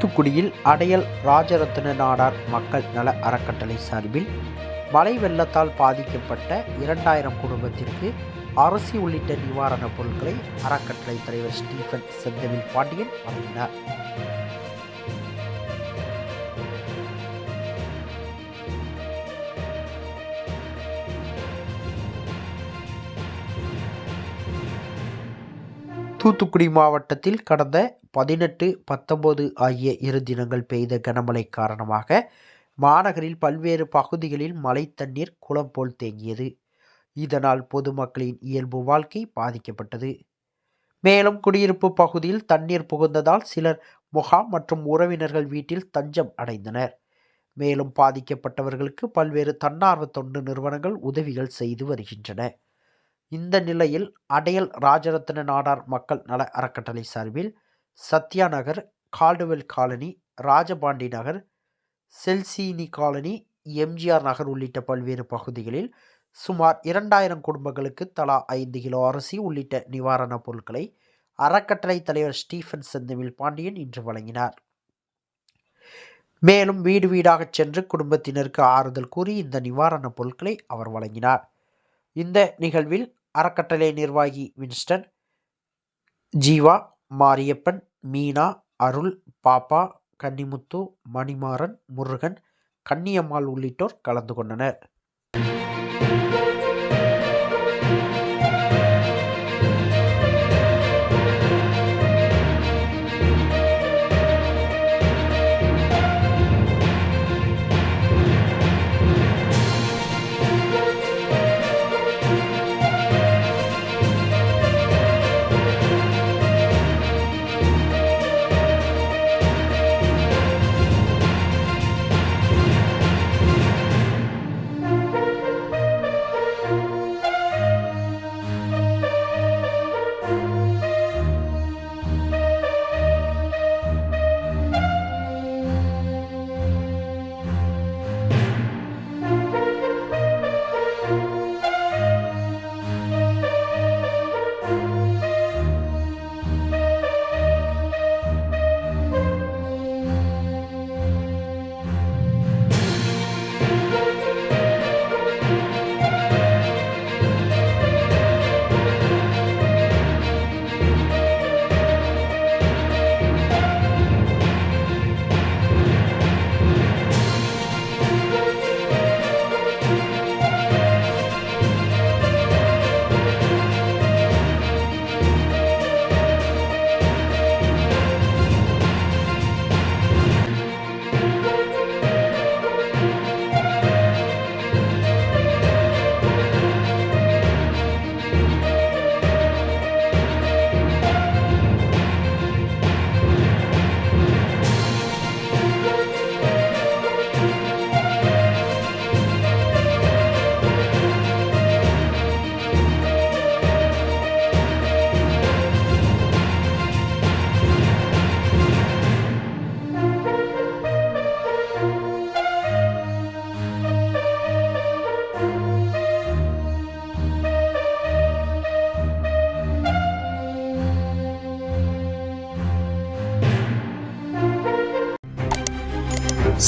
தூத்துக்குடியில் அடையல் ராஜரத்ன நாடார் மக்கள் நல அறக்கட்டளை சார்பில் மழை வெள்ளத்தால் பாதிக்கப்பட்ட 2000 குடும்பத்திற்கு அரிசி உள்ளிட்ட நிவாரணப் பொருட்களை அறக்கட்டளை தலைவர் ஸ்டீபன் செந்தமிழ் பாண்டியன் வழங்கினார். தூத்துக்குடி மாவட்டத்தில் கடந்த 18, 19 ஆகிய 2 தினங்கள் பெய்த கனமழை காரணமாக மாநகரில் பல்வேறு பகுதிகளில் மழை தண்ணீர் குளம் போல் தேங்கியது. இதனால் பொதுமக்களின் இயல்பு வாழ்க்கை பாதிக்கப்பட்டது. மேலும் குடியிருப்பு பகுதியில் தண்ணீர் புகுந்ததால் சிலர் முகாம் மற்றும் உறவினர்கள் வீட்டில் தஞ்சம் அடைந்தனர். மேலும் பாதிக்கப்பட்டவர்களுக்கு பல்வேறு தன்னார்வ தொண்டு நிறுவனங்கள் உதவிகள் செய்து வருகின்றன. இந்த நிலையில் அடையல் ராஜரத்ன நாடார் மக்கள் நல அறக்கட்டளை சார்பில் சத்யா நகர், கால்டுவெல் காலனி, ராஜபாண்டி நகர், செல்சினி காலனி, எம்ஜிஆர் நகர் உள்ளிட்ட பல்வேறு பகுதிகளில் சுமார் 2000 குடும்பங்களுக்கு தலா 5 கிலோ அரிசி உள்ளிட்ட நிவாரணப் பொருட்களை அறக்கட்டளை தலைவர் ஸ்டீபன் செந்தமிழ் பாண்டியன் இன்று வழங்கினார். மேலும் வீடு வீடாக சென்று குடும்பத்தினருக்கு ஆறுதல் கூறி இந்த நிவாரணப் பொருட்களை அவர் வழங்கினார். இந்த நிகழ்வில் அறக்கட்டளை நிர்வாகி வின்ஸ்டன், ஜீவா, மாரியப்பன், மீனா, அருள், பாப்பா, கன்னிமுத்து, மணிமாறன், முருகன், கன்னியம்மாள் உள்ளிட்டோர் கலந்து கொண்டனர்.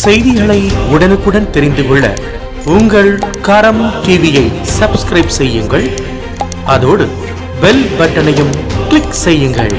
செய்திகளை உடனுக்குடன் தெரிந்து கொள்ள உங்கள் கரம் டிவியை சப்ஸ்கிரைப் செய்யுங்கள். அதோடு பெல் பட்டனையும் கிளிக் செய்யுங்கள்.